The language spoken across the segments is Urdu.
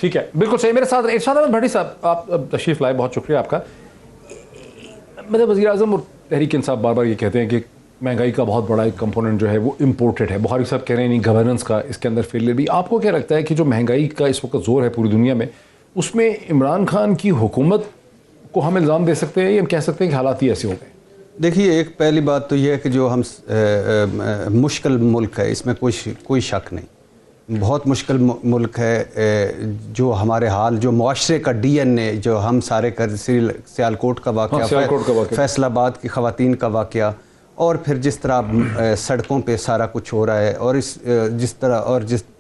ٹھیک ہے، بالکل صحیح. میرے ساتھ ارشاد احمد بھٹی صاحب، آپ تشریف لائے، بہت شکریہ آپ کا. مطلب وزیر اعظم اور تحریک انصاف بار بار یہ کہتے ہیں کہ مہنگائی کا بہت بڑا ایک کمپوننٹ جو ہے وہ امپورٹڈ ہے. بخاری صاحب کہہ رہے ہیں نہیں، گورننس کا اس کے اندر فیلئر بھی. آپ کو کیا لگتا ہے کہ جو مہنگائی کا اس وقت زور ہے پوری دنیا میں، اس میں عمران خان کی حکومت کو ہم الزام دے سکتے ہیں یا ہم کہہ سکتے ہیں کہ حالات ہی ایسے ہو گئے؟ دیکھیے، ایک پہلی بات تو یہ ہے کہ جو ہم مشکل ملک ہے، اس میں کوئی شک نہیں. بہت مشکل ملک ہے. جو ہمارے حال، جو معاشرے کا ڈی این اے، جو ہم سارے سیالکوٹ کا واقعہ، فیصل آباد کی خواتین کا واقعہ، اور پھر جس طرح سڑکوں پہ سارا کچھ ہو رہا ہے، اور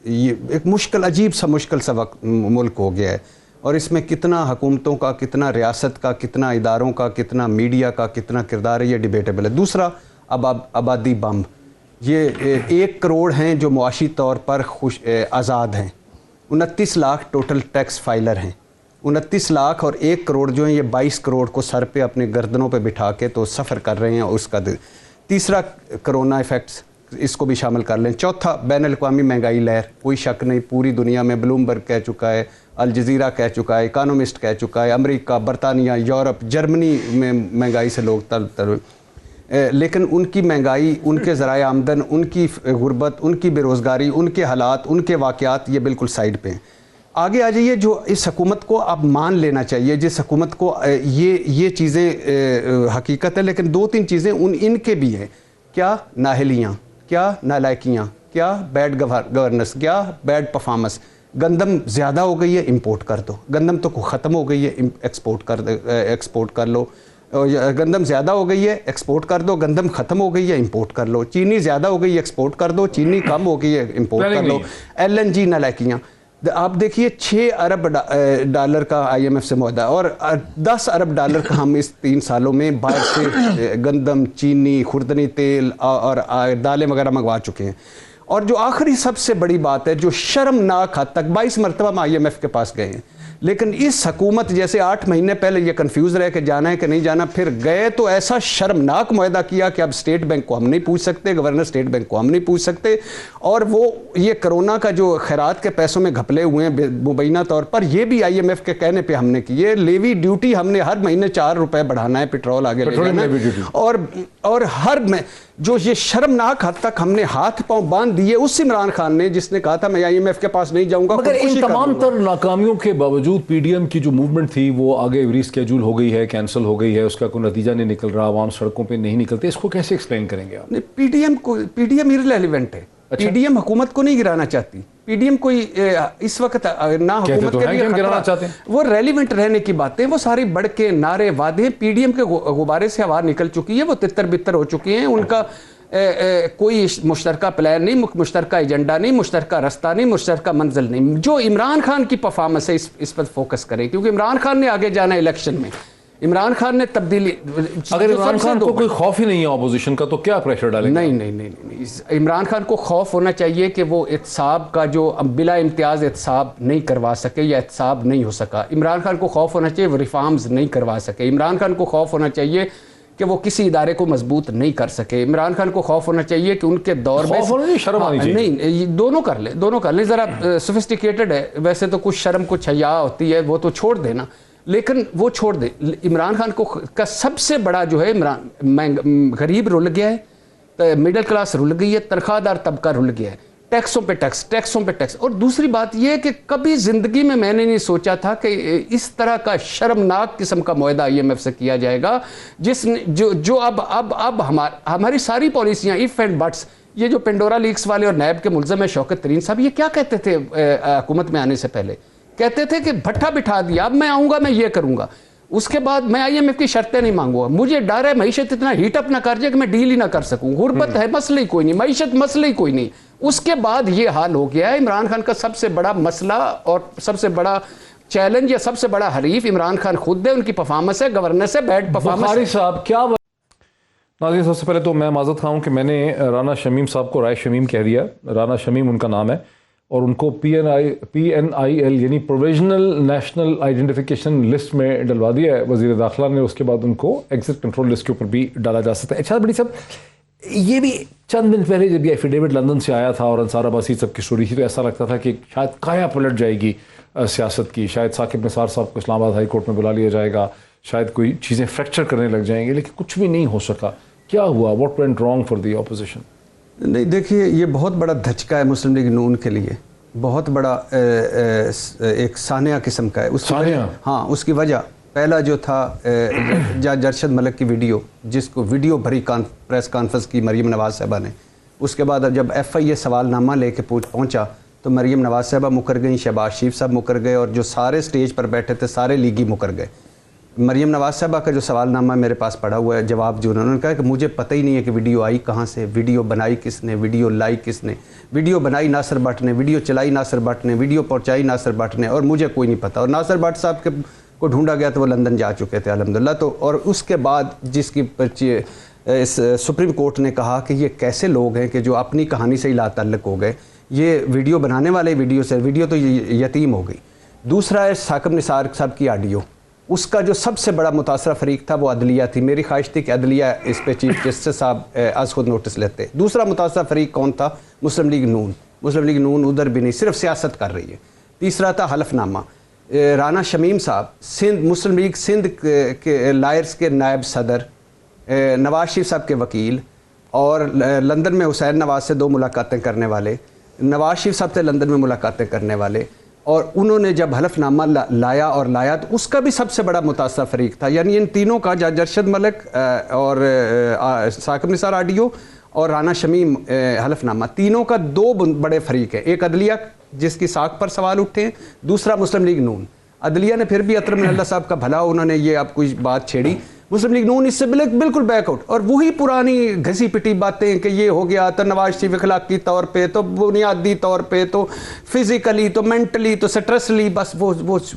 یہ ایک عجیب سا مشکل سا ملک ہو گیا ہے. اور اس میں کتنا حکومتوں کا، کتنا ریاست کا، کتنا اداروں کا، کتنا میڈیا کا کتنا کردار ہے، یہ ڈیبیٹیبل ہے. دوسرا، آبادی بم. یہ 1 کروڑ ہیں جو معاشی طور پر آزاد ہیں. 29 لاکھ ٹوٹل ٹیکس فائلر ہیں. 29 لاکھ اور 1 کروڑ جو ہیں، یہ 22 کروڑ کو سر پہ اپنے گردنوں پہ بٹھا کے تو سفر کر رہے ہیں. اس کا تیسرا، کرونا ایفیکٹس، اس کو بھی شامل کر لیں. چوتھا، بین الاقوامی مہنگائی لہر. کوئی شک نہیں، پوری دنیا میں بلومبرگ کہہ چکا ہے، الجزیرہ کہہ چکا ہے، اکانومسٹ کہہ چکا ہے، امریکہ، برطانیہ، یورپ، جرمنی میں مہنگائی سے لوگ لیکن ان کی مہنگائی، ان کے ذرائع آمدن، ان کی غربت، ان کی بے روزگاری، ان کے حالات، ان کے واقعات، یہ بالکل سائیڈ پہ ہیں. آگے آ جائیے. جو اس حکومت کو اب مان لینا چاہیے، جس حکومت کو یہ چیزیں حقیقت ہے، لیکن 2-3 چیزیں ان کے بھی ہیں. کیا نااہلیاں، کیا نالائکیاں، کیا بیڈ گورننس، کیا بیڈ پرفارمنس. گندم زیادہ ہو گئی ہے، امپورٹ کر دو. گندم تو ختم ہو گئی ہے، ایکسپورٹ کر لو. گندم زیادہ ہو گئی ہے، ایکسپورٹ کر دو. گندم ختم ہو گئی ہے، امپورٹ کر لو. چینی زیادہ ہو گئی ہے، ایکسپورٹ کر دو. چینی کم ہو گئی ہے، امپورٹ کر لو. LNG نالائکیاں. آپ دیکھیے، 6 ارب ڈالر کا IMF سے معاہدہ، اور 10 ارب ڈالر کا ہم اس 3 سالوں میں باہر سے گندم، چینی، خوردنی تیل اور دالیں وغیرہ منگوا چکے ہیں. اور جو آخری سب سے بڑی بات ہے، جو شرمناک حد تک 22 مرتبہ ہم IMF کے پاس گئے ہیں، لیکن اس حکومت جیسے 8 مہینے پہلے یہ کنفیوز رہے کہ جانا ہے کہ نہیں جانا، پھر گئے تو ایسا شرمناک معاہدہ کیا کہ اب اسٹیٹ بینک کو ہم نہیں پوچھ سکتے، گورنر اسٹیٹ بینک کو ہم نہیں پوچھ سکتے. اور وہ یہ کرونا کا جو خیرات کے پیسوں میں گھپلے ہوئے ہیں مبینہ طور پر، یہ بھی IMF کے کہنے پہ ہم نے کی. یہ لیوی ڈیوٹی ہم نے ہر مہینے 4 روپے بڑھانا ہے، پیٹرول آگے لے جانا ہے. اور ہر میں جو یہ شرمناک حد تک ہم نے ہاتھ پاؤں باندھ دیے اس عمران خان نے، جس نے کہا تھا میں IMF کے پاس نہیں جاؤں گا. مگر ان تمام تر ناکامیوں کے باوجود PDM کی جو موومنٹ تھی وہ آگے ری اسکیجول ہو گئی ہے، کینسل ہو گئی ہے، اس کا کوئی نتیجہ نہیں نکل رہا، عوام سڑکوں پہ نہیں نکلتے. اس کو کیسے ایکسپلین کریں گے آپ؟ PDM ارریلیونٹ ہے. PDM حکومت کو نہیں گرانا چاہتی. PDM کوئی اس وقت نہ حکومت کے لیے گرانا چاہتے ہیں. وہ ریلیونٹ رہنے کی باتیں، وہ ساری بڑھ کے نعرے وعدے PDM کے غبارے سے ہوا نکل چکی ہے. وہ تتر بتر ہو چکی ہیں. ان کا کوئی مشترکہ پلان نہیں، مشترکہ ایجنڈا نہیں، مشترکہ رستہ نہیں، مشترکہ منزل نہیں. جو عمران خان کی پرفارمنس ہے اس پر فوکس کریں، کیونکہ عمران خان نے آگے جانا ہے الیکشن میں. عمران خان نے تبدیلی. اگر عمران خان کو کوئی خوف ہی نہیں ہے اپوزیشن کا تو کیا پریشر ڈالیں گے؟ نہیں. عمران خان کو خوف ہونا چاہیے کہ وہ احتساب کا جو بلا امتیاز احتساب نہیں کروا سکے یا احتساب نہیں ہو سکا. عمران خان کو خوف ہونا چاہیے وہ ریفارمز نہیں کروا سکے. عمران خان کو خوف ہونا چاہیے کہ وہ کسی ادارے کو مضبوط نہیں کر سکے. عمران خان کو خوف ہونا چاہیے کہ ان کے دور میں شرم آنی چاہیے. نہیں، دونوں کر لیں. ذرا سوفسٹیکیٹڈ ہے ویسے تو، کچھ شرم کچھ حیا ہوتی ہے، وہ تو چھوڑ دینا، لیکن وہ چھوڑ دے. عمران خان کا سب سے بڑا جو ہے، غریب رل گیا ہے، مڈل کلاس رل گئی ہے، تنخواہ دار طبقہ رل گیا ہے. ٹیکسوں پہ ٹیکس. اور دوسری بات یہ ہے کہ کبھی زندگی میں نے نہیں سوچا تھا کہ اس طرح کا شرمناک قسم کا معاہدہ IMF سے کیا جائے گا، جو اب ہماری ساری پالیسیاں ایف اینڈ بٹس. یہ جو پنڈورا لیکس والے اور نیب کے ملزم ہیں شوکت ترین صاحب، یہ کیا کہتے تھے حکومت میں آنے سے پہلے؟ کہتے تھے کہ بھٹا بٹھا دیا، اب میں آؤں گا میں یہ کروں گا، اس کے بعد میں IMF کی شرطیں نہیں مانگوں گا. مجھے ڈر ہے معیشت اتنا ہیٹ اپ نہ کر جائے کہ میں ڈیل ہی نہ کر سکوں. غربت ہے، مسئلہ ہی کوئی نہیں، معیشت مسئلہ ہی کوئی نہیں. اس کے بعد یہ حال ہو گیا ہے. عمران خان کا سب سے بڑا مسئلہ اور سب سے بڑا چیلنج یا سب سے بڑا حریف عمران خان خود ہے. ان کی پرفارمنس ہے، گورننس ہے، بیڈ پرفارمنس. بخاری صاحح کیا ناظرین، سب سے پہلے تو میں معذرت خواہ ہوں کہ میں نے رانا شمیم صاحب کو رائے شمیم کہہ دیا. رانا شمیم ان کا نام ہے اور ان کو PNIL یعنی پروویژنل نیشنل آئیڈینٹیفیکیشن لسٹ میں ڈلوا دیا ہے وزیر داخلہ نے. اس کے بعد ان کو ایگزٹ کنٹرول لسٹ کے اوپر بھی ڈالا جا سکتا ہے. اچھا بڑی صاحب، یہ بھی چند دن پہلے جب یہ ایفیڈیوٹ لندن سے آیا تھا اور انصار عباسی سب کی اسٹوری تھی تو ایسا لگتا تھا کہ شاید کایا پلٹ جائے گی سیاست کی، شاید ثاقب نثار صاحب کو اسلام آباد ہائی کورٹ میں بلا لیا جائے گا، شاید کوئی چیزیں فریکچر کرنے لگ جائیں گے، لیکن کچھ بھی نہیں ہو سکا. کیا ہوا؟ What went wrong for the opposition? نہیں دیکھیے، یہ بہت بڑا دھچکا ہے مسلم لیگ نون کے لیے، بہت بڑا ایک سانحہ قسم کا ہے. اس کی وجہ پہلا جو تھا جج ارشد ملک کی ویڈیو، جس کو ویڈیو بھری پریس کانفرنس کی مریم نواز صاحبہ نے. اس کے بعد جب ایف آئی اے سوال نامہ لے کے پہنچا تو مریم نواز صاحبہ مکر گئیں، شہباز شریف صاحب مکر گئے، اور جو سارے سٹیج پر بیٹھے تھے سارے لیگی مکر گئے. مریم نواز صاحبہ کا جو سوال نامہ میرے پاس پڑا ہوا ہے، جواب جو انہوں نے کہا کہ مجھے پتہ ہی نہیں ہے کہ ویڈیو آئی کہاں سے، ویڈیو بنائی کس نے، ویڈیو لائی کس نے، ویڈیو بنائی ناصر بٹ نے، ویڈیو چلائی ناصر بٹ نے، ویڈیو پہنچائی ناصر بٹ نے، اور مجھے کوئی نہیں پتہ. اور ناصر بٹ صاحب کے کو ڈھونڈا گیا تو وہ لندن جا چکے تھے الحمدللہ. تو اور اس کے بعد جس کی سپریم کورٹ نے کہا کہ یہ کیسے لوگ ہیں کہ جو اپنی کہانی سے ہی لا تعلق ہو گئے، یہ ویڈیو بنانے والے ویڈیو تو یتیم ہو گئی. دوسرا ہے ثاقب نثار صاحب کی آڈیو، اس کا جو سب سے بڑا متاثرہ فریق تھا وہ عدلیہ تھی. میری خواہش تھی کہ عدلیہ اس پہ چیف جسٹس صاحب از خود نوٹس لیتے. دوسرا متاثرہ فریق کون تھا؟ مسلم لیگ نون. مسلم لیگ نون ادھر بھی نہیں، صرف سیاست کر رہی ہے. تیسرا تھا حلف نامہ. رانا شمیم صاحب سندھ مسلم لیگ سندھ کے لائرز کے نائب صدر، نواز شریف صاحب کے وکیل، اور لندن میں حسین نواز سے 2 ملاقاتیں کرنے والے، نواز شریف صاحب سے لندن میں ملاقاتیں کرنے والے، اور انہوں نے جب حلف نامہ لایا تو اس کا بھی سب سے بڑا متاثرہ فریق تھا. یعنی ان تینوں کا، جج ارشد ملک اور ثاقب نثار آڈیو اور رانا شمیم حلف نامہ، تینوں کا 2 بڑے فریق ہیں. ایک عدلیہ جس کی ساکھ پر سوال اٹھے ہیں، دوسرا مسلم لیگ نون. عدلیہ نے پھر بھی اطہر من اللہ صاحب کا بھلا، انہوں نے یہ اب کوئی بات چھیڑی. مسلم لیگ نون اس سے بالکل بیک آؤٹ، اور وہی پرانی گھسی پٹی باتیں کہ یہ ہو گیا تو نواز شریف اخلاقی طور پہ، تو بنیادی طور پہ، تو فزیکلی، تو مینٹلی، تو سٹریسلی، بس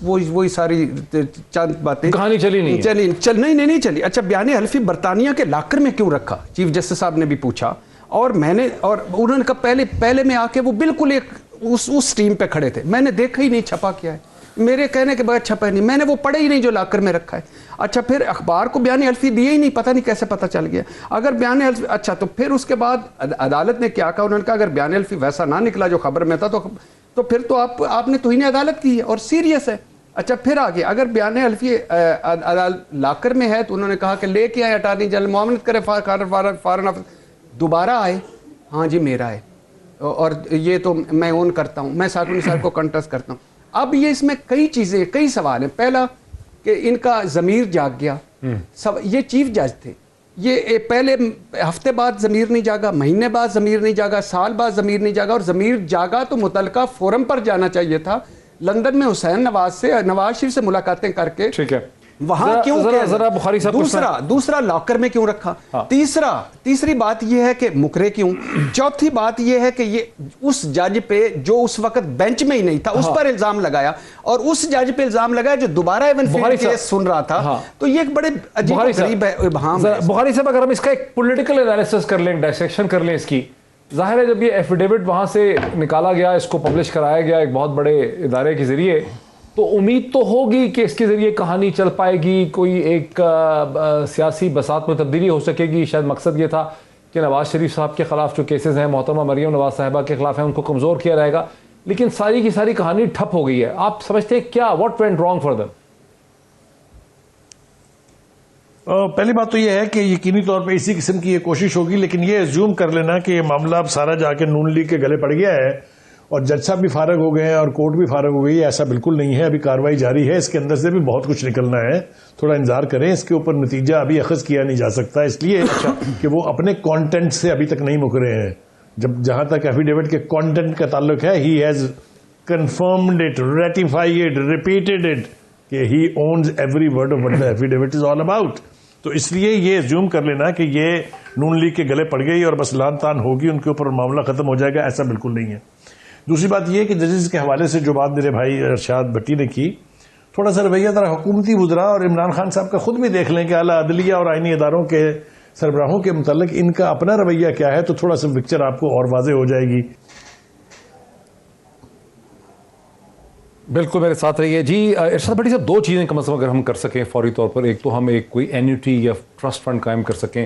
وہی ساری چند باتیں. کہانی چلی نہیں چلی. اچھا، بیان حلفی برطانیہ کے لاکر میں کیوں رکھا؟ چیف جسٹس صاحب نے بھی پوچھا، اور انہوں نے کہا پہلے میں آ کے وہ بالکل ایک اس ٹیم پہ کھڑے تھے. میں نے دیکھا ہی نہیں چھپا کیا ہے، میرے کہنے کے بعد چھپا ہی نہیں، میں نے وہ پڑھا ہی نہیں جو لاکر میں رکھا ہے. اچھا، پھر اخبار کو بیان حلفی دیے ہی نہیں، پتہ نہیں کیسے پتہ چل گیا. اگر بیان حلفی، اچھا تو پھر اس کے بعد عدالت نے کیا کہا؟ انہوں نے کہا اگر بیان حلفی ویسا نہ نکلا جو خبر میں تھا تو پھر تو آپ نے توہین عدالت کی ہے اور سیریس ہے. اچھا، پھر آگے اگر بیان حلفی لاکر میں ہے تو انہوں نے کہا کہ لے کے آئے اٹارنی جنرل، معاملت کرے فارن افیئر. دوبارہ آئے، ہاں جی میرا ہے، اور یہ تو میں اون کرتا ہوں، میں ثاقب نثار کو کنٹیسٹ کرتا ہوں. اب یہ اس میں کئی سوال ہیں. پہلا کہ ان کا ضمیر جاگ گیا. یہ چیف جج تھے، یہ پہلے ہفتے بعد ضمیر نہیں جاگا، مہینے بعد ضمیر نہیں جاگا، سال بعد ضمیر نہیں جاگا، اور ضمیر جاگا تو متعلقہ فورم پر جانا چاہیے تھا. لندن میں حسین نواز شریف سے ملاقاتیں کر کے ٹھیک ہے، وہاں کیوں ذرا بخاری صاحب دوسرا لاکر میں کیوں رکھا؟ تیسری بات یہ ہے کہ مکرے کیوں؟ چوتھی بات یہ ہے کہ یہ اس جج پہ جو اس وقت بینچ میں ہی نہیں تھا اس پر الزام لگایا، اور اس جج پہ الزام لگایا جو دوبارہ ایون فیلڈ کیس سن رہا تھا. تو یہ ایک بڑے عجیب و غریب ابہام ہے. بخاری صاحب، اگر ہم اس کا ایک پولیٹیکل انالیسس کر لیں، ڈائسیکشن کر لیں اس کی، ظاہر ہے جب یہ ایفیڈیوٹ وہاں سے نکالا گیا، اس کو پبلش کرایا گیا ایک بہت بڑے ادارے کے ذریعے، تو امید تو ہوگی کہ اس کے ذریعے کہانی چل پائے گی، کوئی ایک سیاسی بساط میں تبدیلی ہو سکے گی. شاید مقصد یہ تھا کہ نواز شریف صاحب کے خلاف جو کیسز ہیں، محترمہ مریم نواز صاحبہ کے خلاف ہیں، ان کو کمزور کیا جائے گا. لیکن ساری کی ساری کہانی ٹھپ ہو گئی ہے. آپ سمجھتے ہیں کیا what went wrong for them? پہلی بات تو یہ ہے کہ یقینی طور پہ اسی قسم کی یہ کوشش ہوگی، لیکن یہ ایزیوم کر لینا کہ یہ معاملہ اب سارا جا کے نون لیگ کے گلے پڑ گیا ہے اور جج صاحب بھی فارغ ہو گئے ہیں اور کورٹ بھی فارغ ہو گئی ہے، ایسا بالکل نہیں ہے. ابھی کاروائی جاری ہے، اس کے اندر سے بھی بہت کچھ نکلنا ہے. تھوڑا انتظار کریں، اس کے اوپر نتیجہ ابھی اخذ کیا نہیں جا سکتا، اس لیے کہ وہ اپنے کانٹینٹ سے ابھی تک نہیں مکرے ہیں. جہاں تک ایفیڈیوٹ کے کانٹینٹ کا تعلق ہے، he has confirmed it, ratified, repeated it کہ he owns every word of what the affidavit is all about. تو اس لیے یہ ایزیوم کر لینا کہ یہ نون لیگ کے گلے پڑ گئی اور بس لان تان ہوگی ان کے اوپر معاملہ ختم ہو جائے گا، ایسا بالکل نہیں ہے. دوسری بات یہ کہ ججز کے حوالے سے جو بات میرے بھائی ارشاد بھٹی نے کی، تھوڑا سا رویہ ذرا حکومتی وزراء اور عمران خان صاحب کا خود بھی دیکھ لیں کہ اعلیٰ عدلیہ اور آئینی اداروں کے سربراہوں کے متعلق ان کا اپنا رویہ کیا ہے، تو تھوڑا سا پکچر آپ کو اور واضح ہو جائے گی. بالکل میرے ساتھ رہیے. جی ارشاد بھٹی صاحب، 2 چیزیں کم از کم اگر ہم کر سکیں فوری طور پر، ایک تو ہم ایک کوئی اینیوٹی یا ٹرسٹ فنڈ قائم کر سکیں